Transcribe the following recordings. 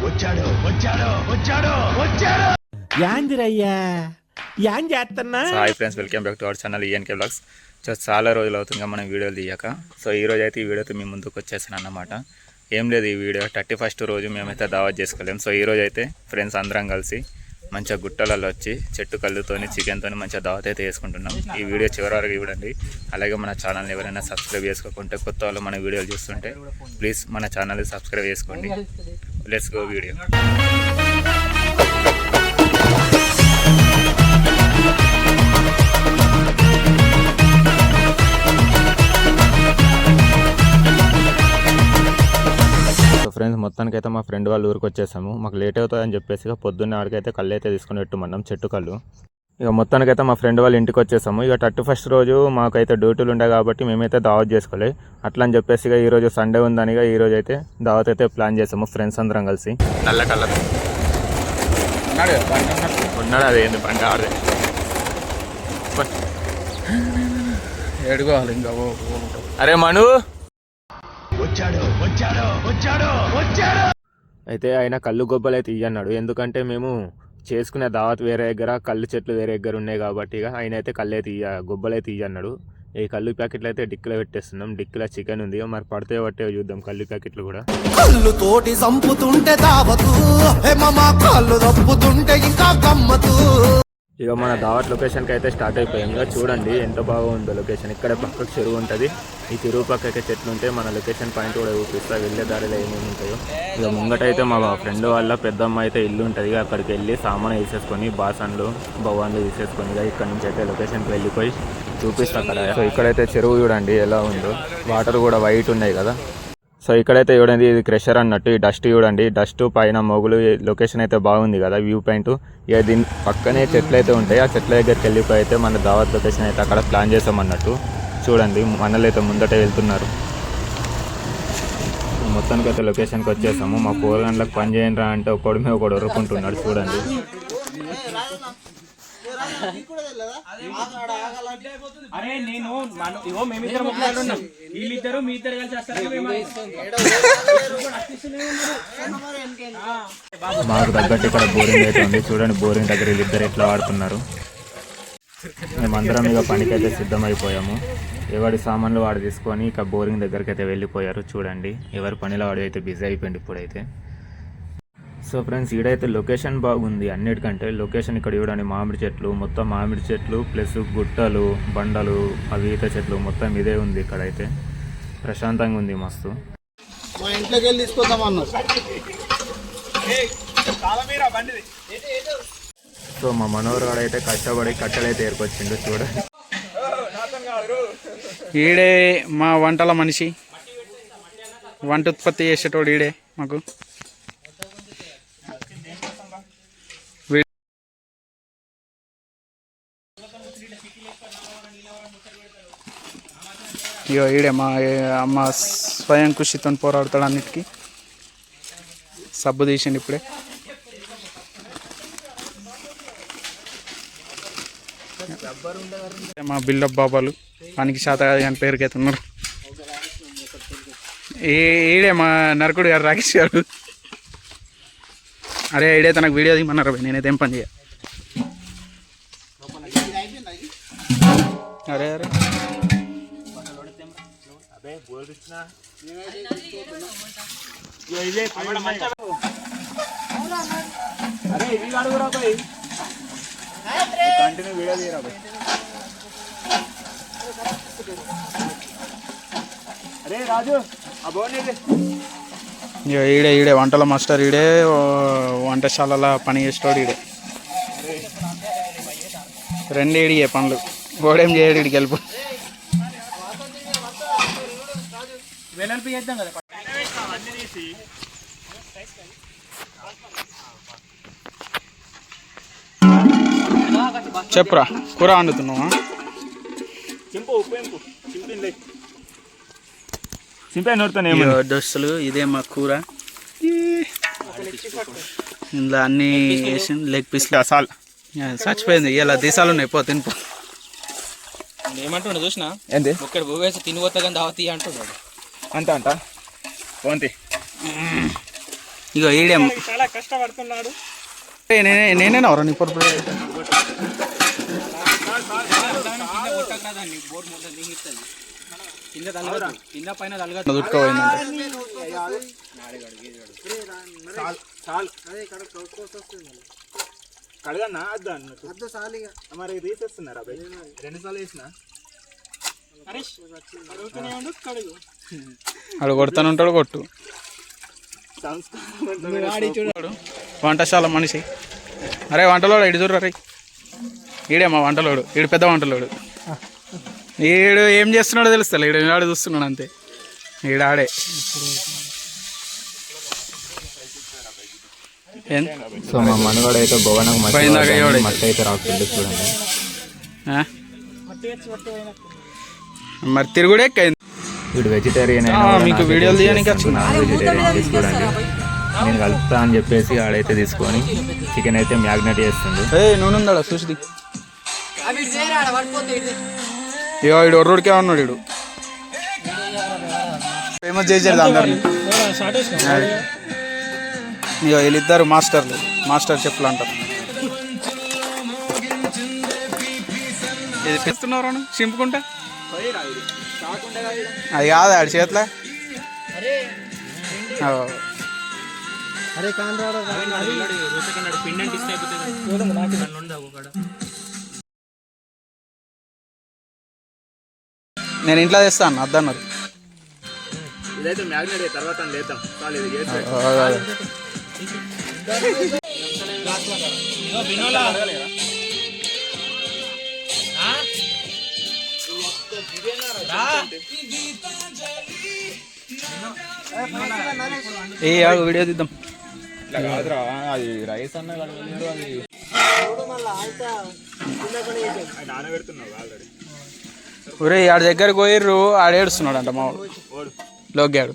వచ్చాడు వచ్చాడు వచ్చాడు వచ్చాడు యాందిరయ్యా యాన్ చేస్తున్నా. Hi friends, welcome back to our channel ENK blogs. చాలా రోజులు అవుతుంది మనం వీడియోలు తీయక. సో ఈ రోజు అయితే ఈ వీడియోతో మీ ముందుకు వచ్చేసాను అన్నమాట. ఏం లేదు, ఈ వీడియో 31st రోజు మేమైతే దావత్ చేసుకోలేము. సో ఈ రోజు అయితే ఫ్రెండ్స్ అందరం కలిసి మంచిగా గుట్టలలో వచ్చి చెట్టు కళ్ళుతోని చికెన్తో మంచిగా దావత్ అయితే వేసుకుంటున్నాం. ఈ వీడియో చివరి వరకు చూడండి. అలాగే మన ఛానల్ని ఎవరైనా సబ్స్క్రైబ్ చేసుకోకుంటే, కొత్త వాళ్ళు మన వీడియోలు చూస్తుంటే ప్లీజ్ మన ఛానల్ని సబ్స్క్రైబ్ చేసుకోండి. Let's go video. ఫ్రెండ్స్ మొత్తానికి అయితే మా ఫ్రెండ్ వాళ్ళ ఊరికి వచ్చేసాము. మాకు లేట్ అవుతుందని చెప్పేసి పొద్దున్నే ఆడికైతే కళ్ళు అయితే తీసుకుని పెట్టుమన్నాం, చెట్టు కళ్ళు. ఇక మొత్తానికైతే మా ఫ్రెండ్ వాళ్ళ ఇంటికి వచ్చేసాము. ఇక 31st రోజు మాకైతే డ్యూటీలు ఉండే కాబట్టి మేమైతే దావత్ చేసుకోలే. అట్లా అని చెప్పేసి ఇక ఈరోజు సండే ఉందని ఈ రోజు అయితే దావత్ అయితే ప్లాన్ చేసాము ఫ్రెండ్స్ అందరం కలిసి. నల్ల కలర్ ఉన్నాడు, అదేంది బండి ఆడదే ఏడుకోవాలి ఇంకా. అరే మను వచ్చాడు వచ్చాడు వచ్చాడు వచ్చాడు. అయితే ఆయన కళ్ళు గొబ్బలు అయితే ఇయ్యన్నాడు. ఎందుకంటే మేము చేసుకునే దావత్ వేరే దగ్గర, కళ్ళు చెట్లు వేరే దగ్గర ఉన్నాయి కాబట్టి ఇక ఆయన అయితే కళ్ళు అయితే గొబ్బలు అయితే ఇయ్యన్నాడు. ఈ కళ్ళు ప్యాకెట్లు అయితే డిక్కిలో పెట్టేస్తున్నాం. డిక్కిలో చికెన్ ఉంది, మరి పడితే పట్టే చూద్దాం కళ్ళు ప్యాకెట్లు కూడా. కళ్ళు తోటి సంపుతుంటే దావతు, కళ్ళు తప్పుతుంటే ఇంకా గమ్మతు. ఇక మన దావత్ లొకేషన్కి అయితే స్టార్ట్ అయిపోయాం. ఇక చూడండి ఎంత బాగుందో లొకేషన్. ఇక్కడ పక్కకు చెరువు ఉంటుంది, ఈ చెరువు పక్కకే చెట్లు ఉంటాయి. మన లొకేషన్ పాయింట్ కూడా చూపిస్తా, వెళ్ళే దారిలో ఏమేమి ఉంటాయో. ఇక ముంగట అయితే మా ఫ్రెండ్ వాళ్ళ పెద్దమ్మ అయితే ఇల్లు ఉంటుంది. ఇక అక్కడికి వెళ్ళి సామాను వేసేసుకొని, బాసన్లు భవాన్లు తీసేసుకొని ఇక ఇక్కడ నుంచి అయితే లొకేషన్కి వెళ్ళిపోయి చూపిస్తా అక్కడ. సో ఇక్కడైతే చెరువు చూడండి ఎలా ఉందో, వాటర్ కూడా వైట్ ఉన్నాయి కదా. సో ఇక్కడైతే చూడండి ఇది క్రెషర్ అన్నట్టు. ఈ డస్ట్ చూడండి, డస్ట్ పైన మొగులు. లొకేషన్ అయితే బాగుంది కదా, వ్యూ పాయింట్. ఇక దీని పక్కనే చెట్లు అయితే ఉంటాయి, ఆ చెట్ల దగ్గరికి వెళ్ళిపోయి అయితే మన దావత్ లొకేషన్ అయితే అక్కడ ప్లాన్ చేసామన్నట్టు. చూడండి మనలు అయితే ముందట వెళ్తున్నారు. మొత్తానికి అయితే లొకేషన్కి వచ్చేసాము. మా 4 గంటలకు పని చేయండి అంటే ఒకడు మీద ఒకడు ఒరుకుంటున్నాడు చూడండి. మాకు తగ్గట్టు ఇక్కడ బోరింగ్ అయితే ఉంది చూడండి. బోరింగ్ దగ్గర వీళ్ళిద్దరు ఎట్లా వాడుతున్నారు. మేమందరం ఇక పనికైతే సిద్ధమైపోయాము. ఎవరి సామాన్లు వాడు తీసుకొని ఇక బోరింగ్ దగ్గరికి అయితే వెళ్ళిపోయారు చూడండి. ఎవరి పనిలో వాడు అయితే బిజీ అయిపోయింది ఇప్పుడైతే. సో ఫ్రెండ్స్ ఈడైతే లొకేషన్ బాగుంది అన్నిటికంటే. లొకేషన్ ఇక్కడ చూడండి, మామిడి చెట్లు, మొత్తం మామిడి చెట్లు ప్లస్ గుట్టలు, బండలు, అవి ఈత చెట్లు మొత్తం ఇదే ఉంది. ఇక్కడైతే ప్రశాంతంగా ఉంది మస్తు. మా ఇంట్లోకి వెళ్ళి తీసుకొద్దామన్నా. సో మా మనోహర్ గారు అయితే కష్టపడి కట్టెలు అయితే ఏర్కొచ్చిండు చూడండి. ఈడే మా వంటల మనిషి, వంట ఉత్పత్తి చేసేటోడు ఈడే మాకు. ఇగో ఈడే మా అమ్మ స్వయం కృషితో పోరాడతాడు అన్నిటికీ. సబ్బు తీసిండు ఇప్పుడే. మా బిల్డప్ బాబాలు పనికి శాత కాదు కానీ పేరుకైతే ఉన్నారు. ఈడే మా నరకుడు గారు, రాకేష్ గారు. అరే ఈడే తనకు వీడియో దిగమన్నారు, నేనైతే ఏం పని చేయ. అరే అరే ఈడే ఈడే వంటల మాస్టర్. ఈడే వంటశాలలో పని చేసేవాడు ఈడే. రెండు ఏడిగే పనులు, ఓడేం చేయడు ఇడికి వెళ్ళిపో. చెప్పురా, కూర వండుతున్నావా? దోస్తులు ఇదే మా కూర. ఇందులో అన్ని వేసి లెగ్ పీస్లు చచ్చిపోయింది. ఇలా దేశాలు ఉన్నాయి, పో తినిపో. ఏమంటున్నా చూసినా ఏంటి ఒక్కడ పోవేసి తినిపోతా కానీ దావతీ అంటున్నాడు. అంత అంట పోంతి. ఇగో ఈడేం చాలా కష్టపడుతున్నాడు. నేనేనా ఎవరా నీ పొరుపు కడగన్నా అద్దు అన్నట్టు మరి తీసేస్తున్నారా 2 సార్లు వేసిన అడు కొడతానుంటాడు కొట్టు. వంటశాల మనిషి. అరే వంటలోడు ఇటు చూడరా రే. ఈడే మా వంటలోడు. ఈడు పెద్ద వంటలోడు. ఈడు ఏం చేస్తున్నాడో తెలుస్తా. ఈడు ఆడే చూస్తున్నాడు అంతే. ఈడాడే సో మా మనవాడు అయితే భవనం మట్టి అయితే రాకుండా చూడండి. మరి తిరుగుడే వీడు వెజిటేరియన్ మీకు వీడియోలు తీయడానికి వెజిటేరియన్ చూడండి. నేను కలుపుతా అని చెప్పేసి ఆడైతే తీసుకొని చికెన్ అయితే మ్యాగ్నేట్ చేస్తుండు. నూనె ఉందా చూసి ఇగో ఇడు ఒర్రుడికే ఉన్నాడు. ఇడు ఫేమస్ చేసేది అందరినీ. ఇగో వీళ్ళిద్దరు మాస్టర్ చెప్పులు అంటారు. ఇది పెడుతున్నారు చింపుకుంటా. అది కాదు ఆడి చేతిలో. నేను ఇంట్లో తెస్తాను అద్దన్నారు. ఇదైతే మ్యాగ్నేట్ తర్వాత లేద్దాం. వీడియో తీద్దాం. అది రైస్ అన్న అది నానబెడుతున్నావు ఆల్రెడీ. ఒరే ఆడి దగ్గరకు పోయిర్రు. ఆడు ఏడుస్తున్నాడు అంట మా వాడు లోగ్గాడు.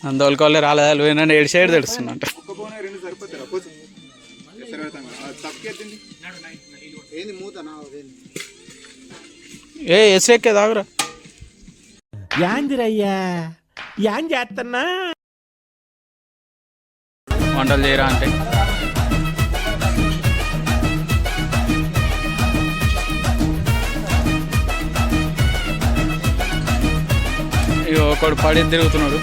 అందువల్ల రాలేదు పోయినా ఏడు సైడ్ తెడుస్తున్నట్ట. ఎసరెక్కే తాగురా. యాందిరయ్యా యాం చేస్తున్నా వంటలు చేయరా అంటే ఒకడు పడి తిరుగుతున్నాడు.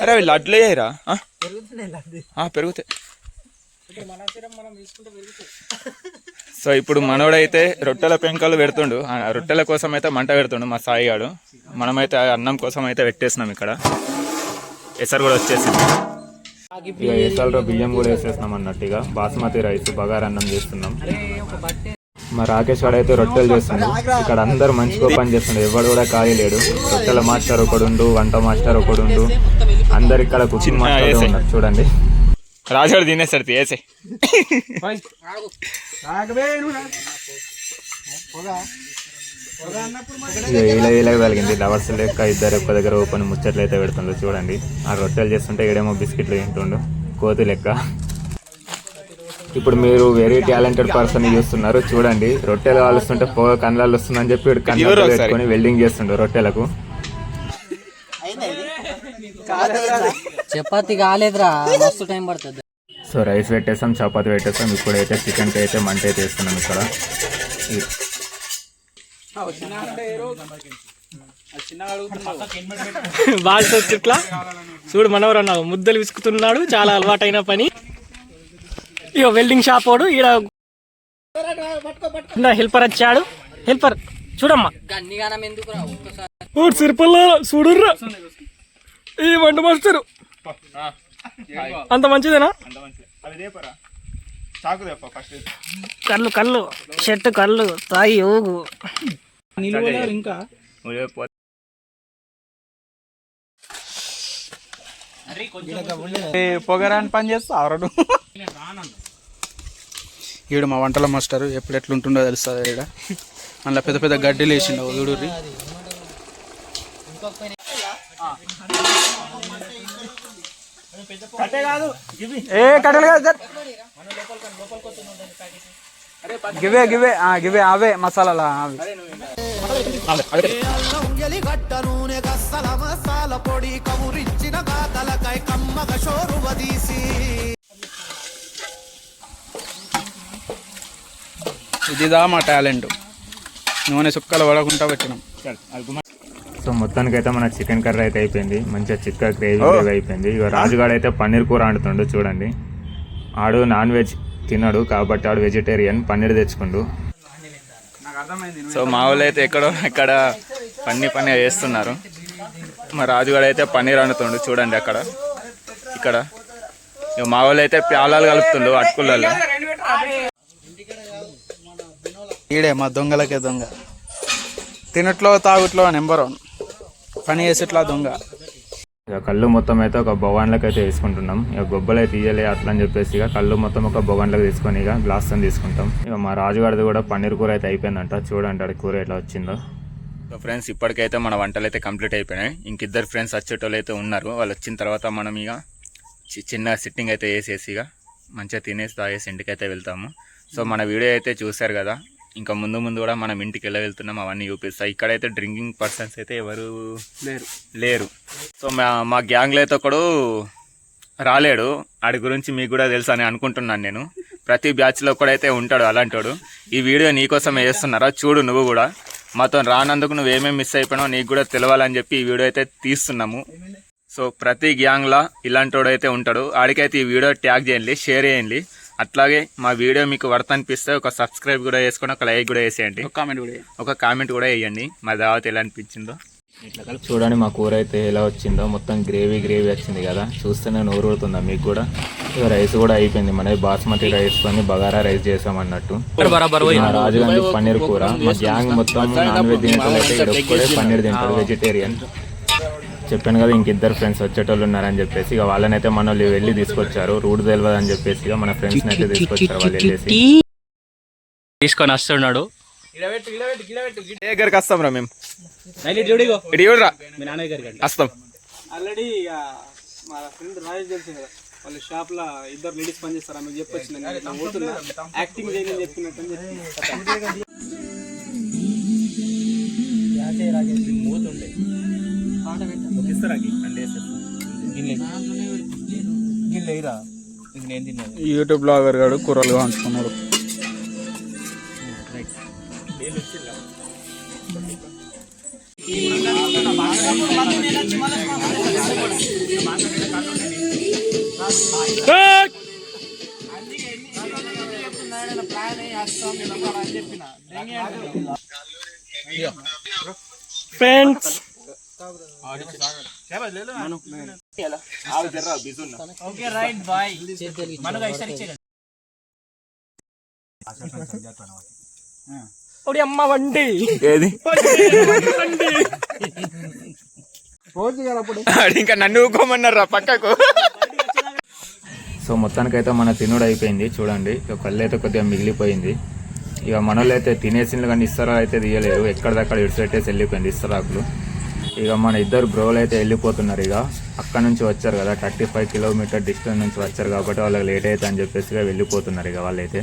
అరే వీళ్ళు అడ్లు అయ్యారా పెరుగుతాయి. సో ఇప్పుడు మనోడైతే రొట్టెల పెంకలు పెడుతుండు. రొట్టెల కోసం అయితే మంట పెడుతుండు మా సాయిగాడు. మనమైతే అన్నం కోసం అయితే పెట్టేసినాం. ఇక్కడ ఎసరు కూడా వచ్చేసింది. ఇక ఎసరులో బియ్యం కూడా వేసేసినాం అన్నట్టుగా. బాస్మతి రైస్ బగారా అన్నం చేస్తున్నాం. మా రాకేష్ వాడు అయితే రొట్టెలు చేస్తుండు. ఇక్కడ అందరు మంచిగా పని చేస్తుండే. ఎవడు కూడా ఖాళీ. రొట్టెల మాస్టర్ ఒకడుండు, వంట మాస్టర్ ఒకడుండు. అందరు ఇక్కడ కుకింగ్ మాస్టర్ ఉన్నారు చూడండి. రాజాడు తినేసరికి వేసే ఇలా కలిగింది. లవర్స్ లెక్క ఇద్దరు ఒక్క దగ్గర ఓపెన్ ముచ్చట్లు అయితే పెడుతుండ్రు చూడండి. ఆ రొట్టెలు చేస్తుంటే ఇక్కడేమో బిస్కెట్లు తింటుండు కోతి లెక్క. ఇప్పుడు మీరు వెరీ టాలెంటెడ్ పర్సన్ చూస్తున్నారు చూడండి. రొట్టెలు కాలుస్తుంటే పొగ కళ్ళల్లో వస్తుందని చెప్పి కళ్ళల్లో పెట్టుకొని వెల్డింగ్ చేస్తుండ్రు రొట్టెలకు. చపాతి కాలేదురా, మస్తు టైం పడుతుంది. సో రైస్ పెట్టేస్తాం, చపాతి పెట్టేస్తాం. ఇప్పుడైతే చికెన్కి అయితే మంట అయితే వేస్తున్నాం ఇక్కడ. బాగా ఇట్లా చూడు మనవరు అన్నావు ముద్దలు విసుకుతున్నాడు. చాలా అలవాటైన పని. ఇక వెల్డింగ్ షాప్ వాడు ఈడ హెల్పర్ వచ్చాడు. హెల్పర్ చూడమ్మా సిరిపల్ల చూడుర్రా ఈ వంట మాస్టరు అంత మంచిదేనా? కళ్ళు కళ్ళు షర్ట్ కళ్ళు తాగి ఊగు ఇంకా పొగరాని పని చేస్తా ఆరడు. ఈడు మా వంటల మాస్టర్. ఎప్పుడు ఎట్లుంటుండో తెలుస్తుంది. ఈడ అందులో పెద్ద పెద్ద గడ్డీలు వేసిండవు చూడుర్రి. ఏ కట్టెలు కాదు సార్, గివే గివే గివే అవే మసాలా అవి. ఎలిగడ్డ నూనె గస్సల మసాల పొడి కమురిచ్చిన గాతలకై కమ్మగ షోరువదీసి ఇదిదా మా టాలెంట్, నూనె సుక్కలు పడకుండా పెట్టినాం. సో మొత్తానికైతే మన చికెన్ కర్రీ అయితే అయిపోయింది, మంచిగా చికెన్ గ్రేవీ అయిపోయింది. ఇక రాజుగాడు అయితే పన్నీర్ కూర వండుతుండు చూడండి. ఆడు నాన్ వెజ్ తినడు కాబట్టి ఆడు వెజిటేరియన్, పన్నీర్ తెచ్చుకుండు. సో మా వాళ్ళు అయితే ఇక్కడ పన్నీర్ వేస్తున్నారు. మా రాజుగాడు అయితే పన్నీర్ వండుతుండు చూడండి అక్కడ ఇక్కడ. ఇక మా వాళ్ళు అయితే ప్యాలాలు కలుపుతుండు అటుకులలో. ఈడే మా దొంగలకే దొంగ, తినట్లో తాగుట్లో నెంబర్ 1, పని చేసేట్లా దొంగ. ఇక కళ్ళు మొత్తం అయితే ఒక బొగాన్లకు అయితే వేసుకుంటున్నాం. ఇక గొబ్బలు అయితే తీయలే అట్లా అని చెప్పేసి ఇక కళ్ళు మొత్తం ఒక బొగాన్లకు తీసుకొని ఇక గ్లాస్తో తీసుకుంటాం. ఇక మా రాజుగాడిది కూడా పన్నీర్ కూర అయితే అయిపోయిందంట. చూడండి అది కూర ఎట్లా వచ్చిందో. సో ఫ్రెండ్స్ ఇప్పటికైతే మన వంటలు అయితే కంప్లీట్ అయిపోయినాయి. ఇంకిద్దరు ఫ్రెండ్స్ వచ్చేటోళ్ళు అయితే ఉన్నారు. వాళ్ళు వచ్చిన తర్వాత మనం ఇక చిన్న సిట్టింగ్ అయితే వేసేసి ఇక మంచిగా తినేసి తాగేసి ఇంటికైతే వెళ్తాము. సో మన వీడియో అయితే చూశారు కదా, ఇంకా ముందు ముందు కూడా మనం ఇంటికి ఎలా వెళ్తున్నాం అవన్నీ చూపిస్తాం. ఇక్కడైతే డ్రింకింగ్ పర్సన్స్ అయితే ఎవరు లేరు. సో మా గ్యాంగ్లో అయితే ఒకడు రాలేడు, ఆడి గురించి మీకు కూడా తెలుసు అని అనుకుంటున్నాను నేను. ప్రతి బ్యాచ్లో కూడా అయితే ఉంటాడు అలాంటోడు. ఈ వీడియో నీకోసం వేస్తున్నారా చూడు, నువ్వు కూడా మాతో రానందుకు నువ్వేమేమి మిస్ అయిపోయినావు నీకు కూడా తెలవాలని చెప్పి ఈ వీడియో అయితే తీస్తున్నాము. సో ప్రతి గ్యాంగ్లో ఇలాంటోడు అయితే ఉంటాడు. ఆడికైతే ఈ వీడియో ట్యాగ్ చేయండి, షేర్ చేయండి. అట్లాగే మా వీడియో మీకు వర్త్ అనిపిస్తే ఒక సబ్స్క్రైబ్ కూడా చేసుకొని ఒక లైక్ కూడా వేసేయండి, ఒక కామెంట్ కూడా వేయండి మా దావత్ ఎలా అనిపించిందో. చూడండి మా కూర అయితే ఎలా వచ్చిందో, మొత్తం గ్రేవీ వచ్చింది కదా, చూస్తేనే నోరు ఊరుతుందా మీకు కూడా. ఇక రైస్ కూడా అయిపోయింది, మన బాస్మతి రైస్ తోని బగారా రైస్ చేసామన్నట్టు. మా రాజుగారి పన్నీర్ కూర. మా గ్యాంగ్ మొత్తం నాన్ వెజ్ తింటారు, అయితే ఇక్కడ ఒక్కడే పన్నీర్ తింటారు, వెజిటేరియన్. చెప్పాను కదా ఇంకిద్దరు ఫ్రెండ్స్ వచ్చేటోళ్ళు ఉన్నారని చెప్పేసి ఇక వాళ్ళనైతే మన వాళ్ళు వెళ్ళి తీసుకొచ్చారు. రూట్ తెలియదు అని చెప్పేసి ఇక మన ఫ్రెండ్స్ని అయితే తీసుకొచ్చారు. వాళ్ళు వెళ్ళేసి తీసుకొని వస్తున్నాడు. దగ్గరికి వస్తాం రా మేము, వస్తాం. ఆల్రెడీ మా ఫ్రెండ్ రాజు తెలుసు కదా, వాళ్ళ షాప్ లో ఇద్దరు లేడీస్ పనిచేస్తారు, ఆమె చెప్పొచ్చింది యాక్టింగ్ చేయని చెప్పినట్టు యూట్యూబ్ బ్లాగర్ గాడు కూరలు కాంచుకున్నాడు. ఫ్రెండ్స్ అమ్మ వండి ఏది ఇంకా నన్ను ఊకోమన్నారా పక్కకు. సో మొత్తానికైతే మన తినుడు అయిపోయింది చూడండి. ఇక కళ్ళు అయితే కొద్దిగా మిగిలిపోయింది. ఇక మనలో అయితే తినేసిండ్లు కానీ ఇస్తరా అయితే తీయలేరు, ఎక్కడిదక్కడ ఇడిచిపెట్టేసి వెళ్ళిపోయింది ఇస్తరాకులు. ఇక మన ఇద్దరు బ్రోలు అయితే వెళ్ళిపోతున్నారు. ఇక అక్కడ నుంచి వచ్చారు కదా, 35 కిలోమీటర్ డిస్టెన్స్ నుంచి వచ్చారు కాబట్టి వాళ్ళకి లేట్ అవుతుంది అని చెప్పేసి వెళ్ళిపోతున్నారు ఇక వాళ్ళైతే.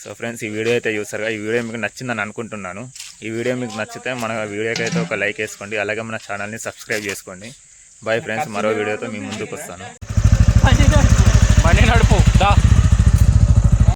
సో ఫ్రెండ్స్ ఈ వీడియో అయితే చూసారు కదా, ఈ వీడియో మీకు నచ్చిందని అనుకుంటున్నాను. ఈ వీడియో మీకు నచ్చితే మన వీడియోకి అయితే ఒక లైక్ వేసుకోండి, అలాగే మన ఛానల్ని సబ్స్క్రైబ్ చేసుకోండి. బాయ్ ఫ్రెండ్స్, మరో వీడియోతో మీ ముందుకు వస్తాను.